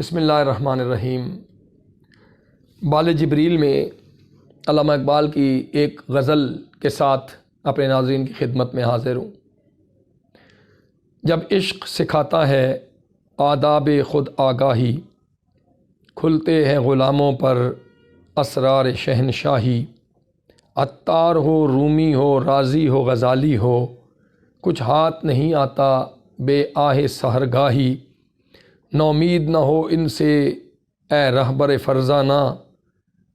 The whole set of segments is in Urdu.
بسم اللہ الرحمن الرحیم۔ بال جبریل میں علامہ اقبال کی ایک غزل کے ساتھ اپنے ناظرین کی خدمت میں حاضر ہوں۔ جب عشق سکھاتا ہے آداب خود آگاہی، کھلتے ہیں غلاموں پر اسرار شہنشاہی۔ عطار ہو، رومی ہو، رازی ہو، غزالی ہو، کچھ ہاتھ نہیں آتا بے آہ سحرگاہی۔ نومید نہ ہو ان سے اے رہبر فرزانہ،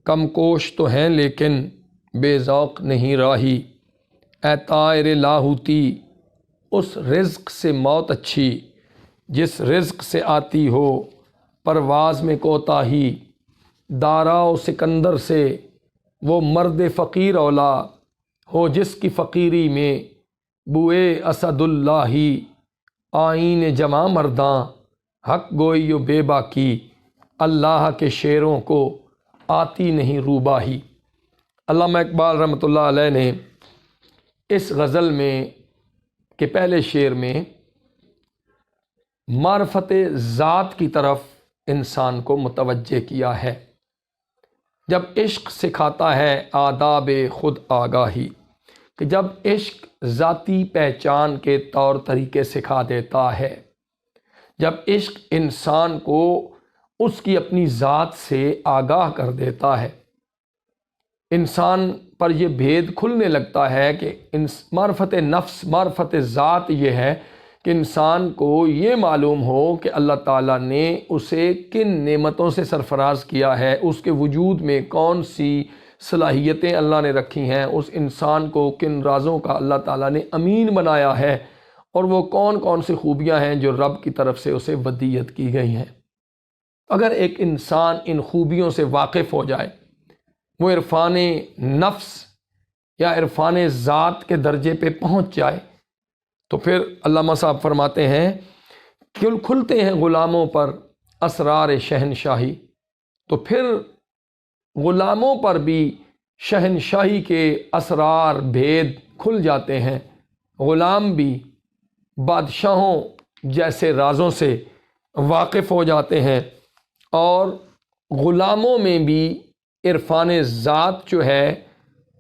کم کوش تو ہیں لیکن بے ذوق نہیں راہی۔ اے طائر لاہوتی، اس رزق سے موت اچھی جس رزق سے آتی ہو پرواز میں کوتاہی۔ دارا و سکندر سے وہ مرد فقیر اولا ہو جس کی فقیری میں بوئے اسد اللہ ہی۔ آئین جواں مرداں حق گوئی و بے باکی، اللہ کے شعروں کو آتی نہیں روباہی۔ علامہ اقبال رحمۃ اللہ علیہ نے اس غزل میں کے پہلے شعر میں معرفت ذات کی طرف انسان کو متوجہ کیا ہے۔ جب عشق سکھاتا ہے آداب خود آگاہی، کہ جب عشق ذاتی پہچان کے طور طریقے سکھا دیتا ہے، جب عشق انسان کو اس کی اپنی ذات سے آگاہ کر دیتا ہے، انسان پر یہ بھید کھلنے لگتا ہے کہ معرفت نفس، معرفت ذات یہ ہے کہ انسان کو یہ معلوم ہو کہ اللہ تعالیٰ نے اسے کن نعمتوں سے سرفراز کیا ہے، اس کے وجود میں کون سی صلاحیتیں اللہ نے رکھی ہیں، اس انسان کو کن رازوں کا اللہ تعالیٰ نے امین بنایا ہے، اور وہ کون کون سی خوبیاں ہیں جو رب کی طرف سے اسے ودیت کی گئی ہیں۔ اگر ایک انسان ان خوبیوں سے واقف ہو جائے، وہ عرفان نفس یا عرفان ذات کے درجے پہ پہنچ جائے، تو پھر علامہ صاحب فرماتے ہیں کھلتے ہیں غلاموں پر اسرار شہنشاہی۔ تو پھر غلاموں پر بھی شہنشاہی کے اسرار بھید کھل جاتے ہیں، غلام بھی بادشاہوں جیسے رازوں سے واقف ہو جاتے ہیں، اور غلاموں میں بھی عرفان ذات جو ہے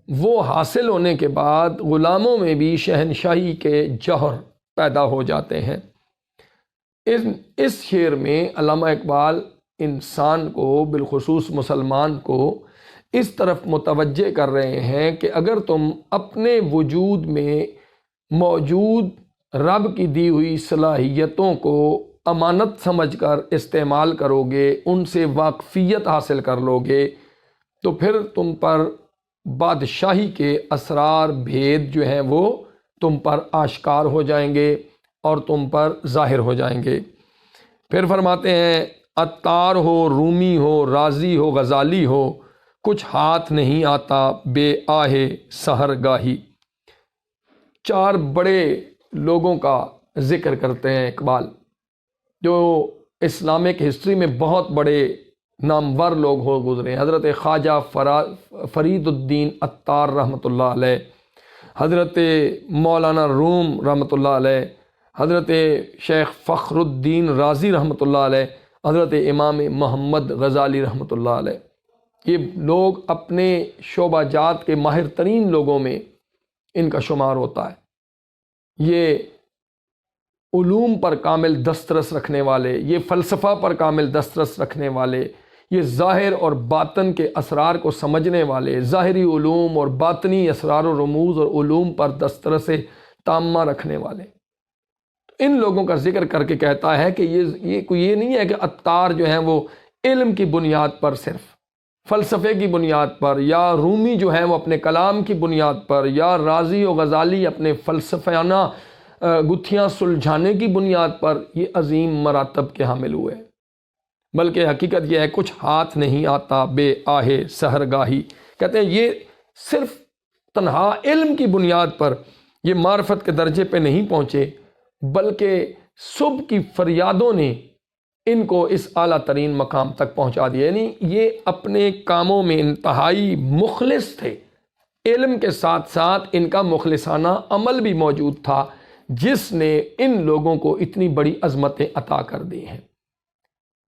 وہ حاصل ہونے کے بعد غلاموں میں بھی شہنشاہی کے جوہر پیدا ہو جاتے ہیں۔ اس شعر میں علامہ اقبال انسان کو، بالخصوص مسلمان کو، اس طرف متوجہ کر رہے ہیں کہ اگر تم اپنے وجود میں موجود رب کی دی ہوئی صلاحیتوں کو امانت سمجھ کر استعمال کرو گے، ان سے واقفیت حاصل کر لو گے، تو پھر تم پر بادشاہی کے اسرار بھید جو ہیں وہ تم پر آشکار ہو جائیں گے اور تم پر ظاہر ہو جائیں گے۔ پھر فرماتے ہیں عطار ہو، رومی ہو، رازی ہو، غزالی ہو، کچھ ہاتھ نہیں آتا بے آہ سحرگاہی۔ چار بڑے لوگوں کا ذکر کرتے ہیں اقبال، جو اسلامک ہسٹری میں بہت بڑے نامور لوگ ہو گزرے ہیں۔ حضرت خواجہ فرید الدین عطار رحمۃ اللہ علیہ، حضرت مولانا روم رحمۃ اللہ علیہ، حضرت شیخ فخر الدین رازی رحمۃ اللہ علیہ، حضرت امام محمد غزالی رحمۃ اللہ علیہ۔ یہ لوگ اپنے شعبہ جات کے ماہر ترین لوگوں میں ان کا شمار ہوتا ہے۔ یہ علوم پر کامل دسترس رکھنے والے، یہ فلسفہ پر کامل دسترس رکھنے والے، یہ ظاہر اور باطن کے اسرار کو سمجھنے والے، ظاہری علوم اور باطنی اسرار و رموز اور علوم پر دسترس تامہ رکھنے والے، ان لوگوں کا ذکر کر کے کہتا ہے کہ یہ نہیں ہے کہ عطار جو ہیں وہ علم کی بنیاد پر، صرف فلسفے کی بنیاد پر، یا رومی جو ہیں وہ اپنے کلام کی بنیاد پر، یا رازی و غزالی اپنے فلسفیانہ گتھیاں سلجھانے کی بنیاد پر یہ عظیم مراتب کے حامل ہوئے، بلکہ حقیقت یہ ہے کچھ ہاتھ نہیں آتا بے آہ سحرگاہی۔ کہتے ہیں یہ صرف تنہا علم کی بنیاد پر یہ معرفت کے درجے پہ نہیں پہنچے، بلکہ صبح کی فریادوں نے ان کو اس اعلیٰ ترین مقام تک پہنچا دیا۔ یعنی یہ اپنے کاموں میں انتہائی مخلص تھے، علم کے ساتھ ساتھ ان کا مخلصانہ عمل بھی موجود تھا، جس نے ان لوگوں کو اتنی بڑی عظمتیں عطا کر دی ہیں۔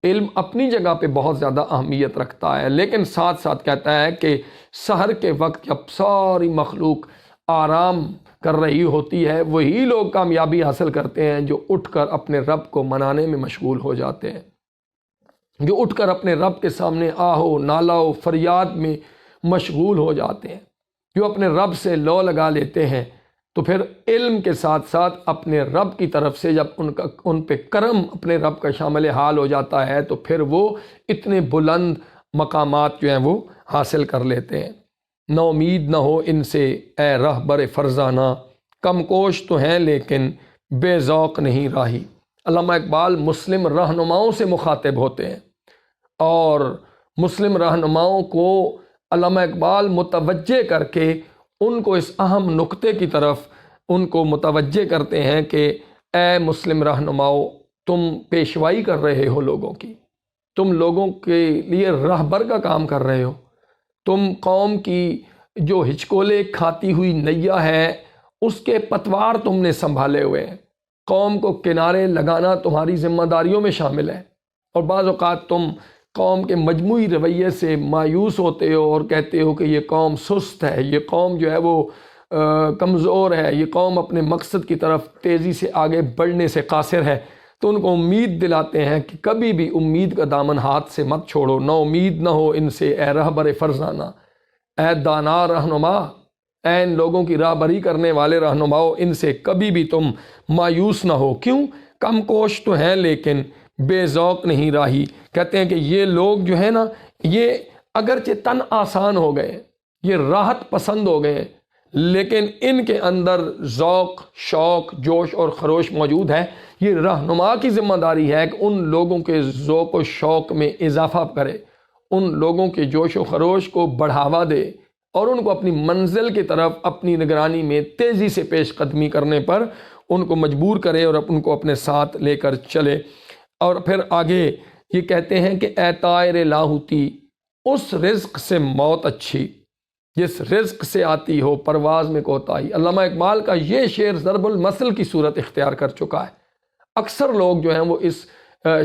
علم اپنی جگہ پہ بہت زیادہ اہمیت رکھتا ہے، لیکن ساتھ ساتھ کہتا ہے کہ سحر کے وقت جب ساری مخلوق آرام کر رہی ہوتی ہے، وہی لوگ کامیابی حاصل کرتے ہیں جو اٹھ کر اپنے رب کو منانے میں مشغول ہو جاتے ہیں، جو اٹھ کر اپنے رب کے سامنے آہو نالہ و فریاد میں مشغول ہو جاتے ہیں، جو اپنے رب سے لو لگا لیتے ہیں۔ تو پھر علم کے ساتھ ساتھ اپنے رب کی طرف سے جب ان پہ کرم اپنے رب کا شامل حال ہو جاتا ہے تو پھر وہ اتنے بلند مقامات جو ہیں وہ حاصل کر لیتے ہیں۔ نا امید نہ ہو ان سے اے رہبر فرزانہ، کم کوش تو ہیں لیکن بے ذوق نہیں راہی۔ علامہ اقبال مسلم رہنماؤں سے مخاطب ہوتے ہیں، اور مسلم رہنماؤں کو علامہ اقبال متوجہ کر کے ان کو اس اہم نقطے کی طرف ان کو متوجہ کرتے ہیں کہ اے مسلم رہنماؤ، تم پیشوائی کر رہے ہو لوگوں کی، تم لوگوں کے لیے رہبر کا کام کر رہے ہو، تم قوم کی جو ہچکولے کھاتی ہوئی نیا ہے اس کے پتوار تم نے سنبھالے ہوئے ہیں، قوم کو کنارے لگانا تمہاری ذمہ داریوں میں شامل ہے، اور بعض اوقات تم قوم کے مجموعی رویے سے مایوس ہوتے ہو اور کہتے ہو کہ یہ قوم سست ہے، یہ قوم جو ہے وہ کمزور ہے، یہ قوم اپنے مقصد کی طرف تیزی سے آگے بڑھنے سے قاصر ہے۔ تو ان کو امید دلاتے ہیں کہ کبھی بھی امید کا دامن ہاتھ سے مت چھوڑو، نا امید نہ ہو ان سے اے رہبر فرزانہ، اے دانا رہنما، اے ان لوگوں کی راہبری کرنے والے رہنماؤ، ان سے کبھی بھی تم مایوس نہ ہو۔ کیوں؟ کم کوش تو ہیں لیکن بے ذوق نہیں راہی۔ کہتے ہیں کہ یہ لوگ جو ہے نا، یہ اگرچہ تن آسان ہو گئے، یہ راحت پسند ہو گئے، لیکن ان کے اندر ذوق، شوق، جوش اور خروش موجود ہے۔ یہ رہنما کی ذمہ داری ہے کہ ان لوگوں کے ذوق و شوق میں اضافہ کرے، ان لوگوں کے جوش و خروش کو بڑھاوا دے، اور ان کو اپنی منزل کی طرف اپنی نگرانی میں تیزی سے پیش قدمی کرنے پر ان کو مجبور کرے اور ان کو اپنے ساتھ لے کر چلے۔ اور پھر آگے یہ کہتے ہیں کہ اے طائر لاہوتی، اس رزق سے موت اچھی جس رزق سے آتی ہو پرواز میں کوتاہی۔ علامہ اقبال کا یہ شعر ضرب المثل کی صورت اختیار کر چکا ہے۔ اکثر لوگ جو ہیں وہ اس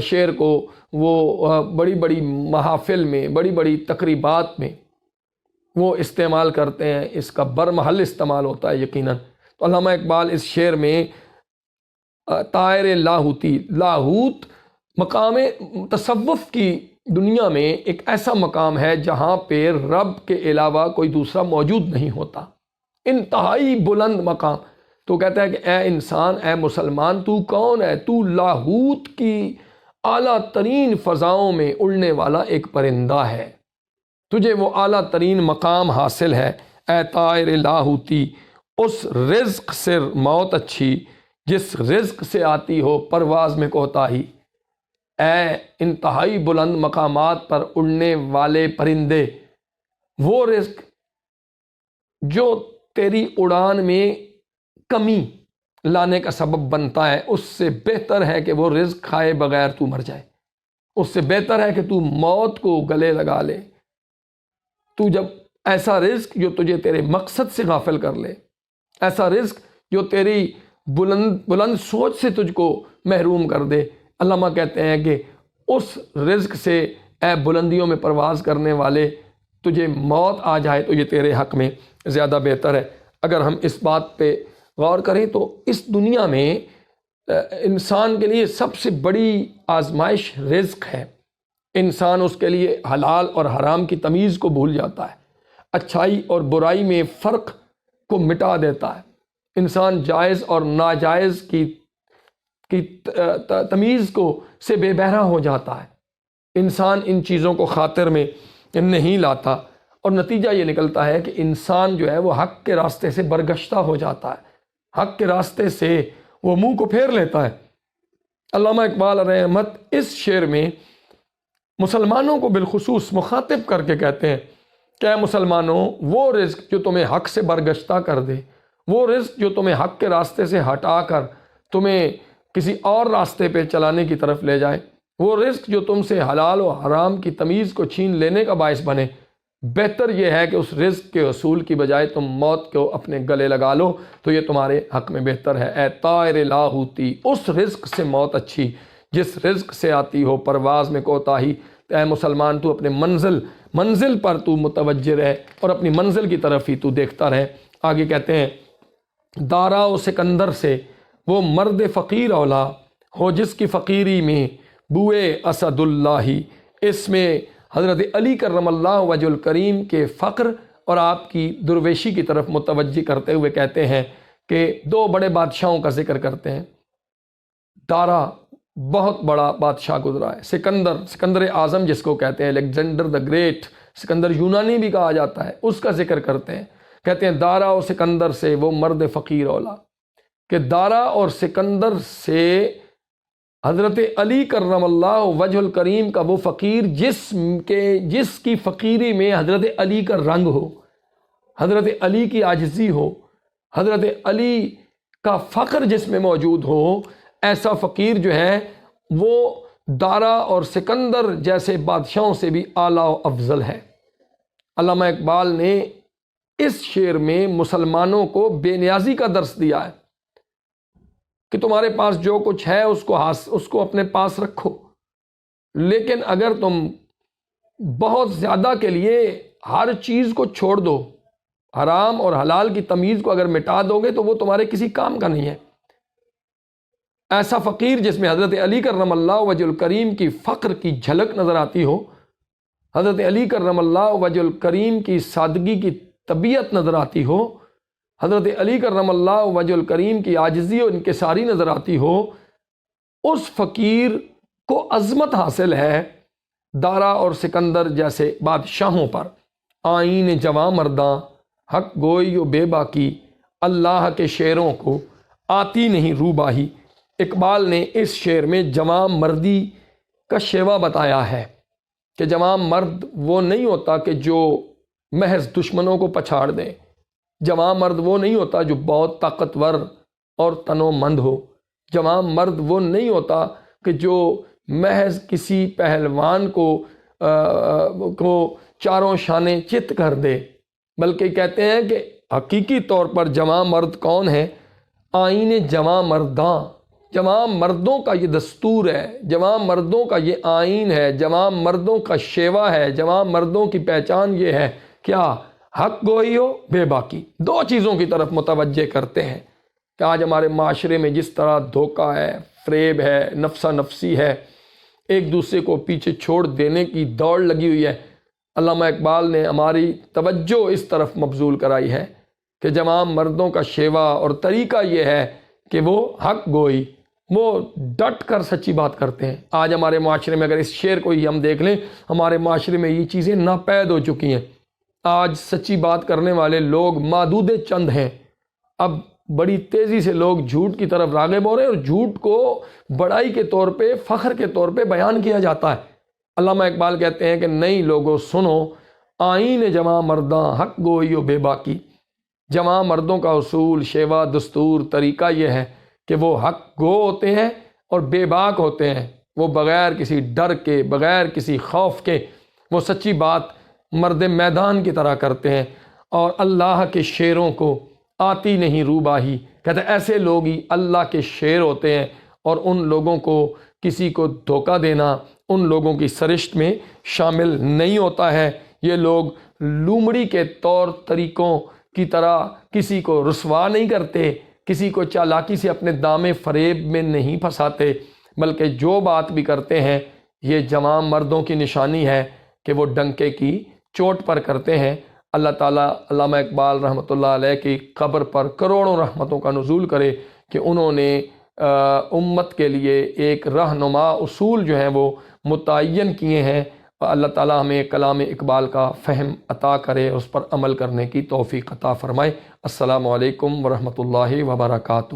شعر کو وہ بڑی بڑی محافل میں، بڑی بڑی تقریبات میں وہ استعمال کرتے ہیں، اس کا برمحل استعمال ہوتا ہے یقیناً۔ تو علامہ اقبال اس شعر میں طائر لاہوتی، لاہوت مقام تصوف کی دنیا میں ایک ایسا مقام ہے جہاں پہ رب کے علاوہ کوئی دوسرا موجود نہیں ہوتا، انتہائی بلند مقام۔ تو کہتا ہے کہ اے انسان، اے مسلمان، تو کون ہے؟ تو لاہوت کی اعلیٰ ترین فضاؤں میں اڑنے والا ایک پرندہ ہے، تجھے وہ اعلیٰ ترین مقام حاصل ہے۔ اے طائر لاہوتی، اس رزق سے موت اچھی جس رزق سے آتی ہو پرواز میں کوتاہی۔ اے انتہائی بلند مقامات پر اڑنے والے پرندے، وہ رزق جو تیری اڑان میں کمی لانے کا سبب بنتا ہے، اس سے بہتر ہے کہ وہ رزق کھائے بغیر تو مر جائے، اس سے بہتر ہے کہ تو موت کو گلے لگا لے۔ تو جب ایسا رزق جو تجھے تیرے مقصد سے غافل کر لے، ایسا رزق جو تیری بلند سوچ سے تجھ کو محروم کر دے، علامہ کہتے ہیں کہ اس رزق سے اے بلندیوں میں پرواز کرنے والے، تجھے موت آ جائے تو یہ تیرے حق میں زیادہ بہتر ہے۔ اگر ہم اس بات پہ غور کریں تو اس دنیا میں انسان کے لیے سب سے بڑی آزمائش رزق ہے۔ انسان اس کے لیے حلال اور حرام کی تمیز کو بھول جاتا ہے، اچھائی اور برائی میں فرق کو مٹا دیتا ہے، انسان جائز اور ناجائز کی تمیز کو سے بے بہرا ہو جاتا ہے، انسان ان چیزوں کو خاطر میں نہیں لاتا، اور نتیجہ یہ نکلتا ہے کہ انسان جو ہے وہ حق کے راستے سے برگشتہ ہو جاتا ہے، حق کے راستے سے وہ منہ کو پھیر لیتا ہے۔ علامہ اقبال علیہ رحمت اس شعر میں مسلمانوں کو بالخصوص مخاطب کر کے کہتے ہیں کہ اے مسلمانوں، وہ رزق جو تمہیں حق سے برگشتہ کر دے، وہ رزق جو تمہیں حق کے راستے سے ہٹا کر تمہیں کسی اور راستے پہ چلانے کی طرف لے جائے، وہ رزق جو تم سے حلال و حرام کی تمیز کو چھین لینے کا باعث بنے، بہتر یہ ہے کہ اس رزق کے حصول کی بجائے تم موت کو اپنے گلے لگا لو، تو یہ تمہارے حق میں بہتر ہے۔ اے طائر لاہوتی، اس رزق سے موت اچھی جس رزق سے آتی ہو پرواز میں کوتاہی۔ اے مسلمان تو اپنے منزل پر تو متوجہ رہ اور اپنی منزل کی طرف ہی تو دیکھتا رہ۔ آگے کہتے ہیں دارا و سکندر سے وہ مرد فقیر اولا ہو جس کی فقیری میں بوئے اسد اللہ، اس میں حضرت علی کرم اللہ وجہ الکریم کے فقر اور آپ کی درویشی کی طرف متوجہ کرتے ہوئے کہتے ہیں کہ دو بڑے بادشاہوں کا ذکر کرتے ہیں۔ دارا بہت بڑا بادشاہ گزرا ہے، سکندر اعظم جس کو کہتے ہیں، الیگزینڈر دا گریٹ، سکندر یونانی بھی کہا جاتا ہے، اس کا ذکر کرتے ہیں۔ کہتے ہیں دارا اور سکندر سے وہ مرد فقیر اولا، کہ دارا اور سکندر سے حضرت علی کرم اللہ وجہ الکریم کا وہ فقیر جس کی فقیری میں حضرت علی کا رنگ ہو، حضرت علی کی عاجزی ہو، حضرت علی کا فقر جس میں موجود ہو، ایسا فقیر جو ہے وہ دارا اور سکندر جیسے بادشاہوں سے بھی اعلیٰ و افضل ہے۔ علامہ اقبال نے اس شعر میں مسلمانوں کو بے نیازی کا درس دیا ہے کہ تمہارے پاس جو کچھ ہے اس کو اپنے پاس رکھو، لیکن اگر تم بہت زیادہ کے لیے ہر چیز کو چھوڑ دو، حرام اور حلال کی تمیز کو اگر مٹا دو گے تو وہ تمہارے کسی کام کا نہیں ہے۔ ایسا فقیر جس میں حضرت علی کرم اللہ وجہ الکریم کی فقر کی جھلک نظر آتی ہو، حضرت علی کرم اللہ وجہ الکریم کی سادگی کی طبیعت نظر آتی ہو، حضرت علی کرم اللہ وجہ الکریم کی عاجزی و انکساری نظر آتی ہو، اس فقیر کو عظمت حاصل ہے دارا اور سکندر جیسے بادشاہوں پر۔ آئین جواں مرداں حق گوئی و بے باکی، اللہ کے شعروں کو آتی نہیں روباہی۔ اقبال نے اس شعر میں جواں مردی کا شیوا بتایا ہے کہ جواں مرد وہ نہیں ہوتا کہ جو محض دشمنوں کو پچھاڑ دے، جواں مرد وہ نہیں ہوتا جو بہت طاقتور اور تنو مند ہو، جواں مرد وہ نہیں ہوتا کہ جو محض کسی پہلوان کو چاروں شانے چت کر دے، بلکہ کہتے ہیں کہ حقیقی طور پر جواں مرد کون ہے؟ آئین جواں مرداں، جواں مردوں کا یہ دستور ہے، جواں مردوں کا یہ آئین ہے، جواں مردوں کا شیوا ہے، جواں مردوں کی پہچان یہ ہے کیا؟ حق گوئی ہو بے باکی۔ دو چیزوں کی طرف متوجہ کرتے ہیں کہ آج ہمارے معاشرے میں جس طرح دھوکہ ہے، فریب ہے، نفسا نفسی ہے، ایک دوسرے کو پیچھے چھوڑ دینے کی دوڑ لگی ہوئی ہے، علامہ اقبال نے ہماری توجہ اس طرف مبذول کرائی ہے کہ جواں مردوں کا شیوا اور طریقہ یہ ہے کہ وہ حق گوئی، وہ ڈٹ کر سچی بات کرتے ہیں۔ آج ہمارے معاشرے میں اگر اس شعر کو ہی ہم دیکھ لیں، ہمارے معاشرے میں یہ چیزیں ناپید ہو چکی ہیں۔ آج سچی بات کرنے والے لوگ معدود چند ہیں۔ اب بڑی تیزی سے لوگ جھوٹ کی طرف راغب ہو رہے ہیں اور جھوٹ کو بڑائی کے طور پہ، فخر کے طور پہ بیان کیا جاتا ہے۔ علامہ اقبال کہتے ہیں کہ نئی لوگوں سنو، آئین جواں مرداں حق گوئی و بے باکی۔ جواں مردوں کا اصول، شیوا، دستور، طریقہ یہ ہے کہ وہ حق گو ہوتے ہیں اور بے باک ہوتے ہیں۔ وہ بغیر کسی ڈر کے، بغیر کسی خوف کے وہ سچی بات مرد میدان کی طرح کرتے ہیں، اور اللہ کے شعروں کو آتی نہیں روباہی۔ کہتے ہیں ایسے لوگ ہی اللہ کے شعر ہوتے ہیں، اور ان لوگوں کو کسی کو دھوکہ دینا ان لوگوں کی سرشت میں شامل نہیں ہوتا ہے۔ یہ لوگ لومڑی کے طور طریقوں کی طرح کسی کو رسوا نہیں کرتے، کسی کو چالاکی سے اپنے دام فریب میں نہیں پھنساتے، بلکہ جو بات بھی کرتے ہیں یہ جواں مردوں کی نشانی ہے کہ وہ ڈنکے کی چوٹ پر کرتے ہیں۔ اللہ تعالیٰ علامہ اقبال رحمۃ اللہ علیہ کی قبر پر کروڑوں رحمتوں کا نزول کرے کہ انہوں نے امت کے لیے ایک رہنما اصول جو ہیں وہ متعین کیے ہیں۔ اللہ تعالیٰ ہمیں کلام اقبال کا فہم عطا کرے، اس پر عمل کرنے کی توفیق عطا فرمائے۔ السلام علیکم ورحمۃ اللہ وبرکاتہ۔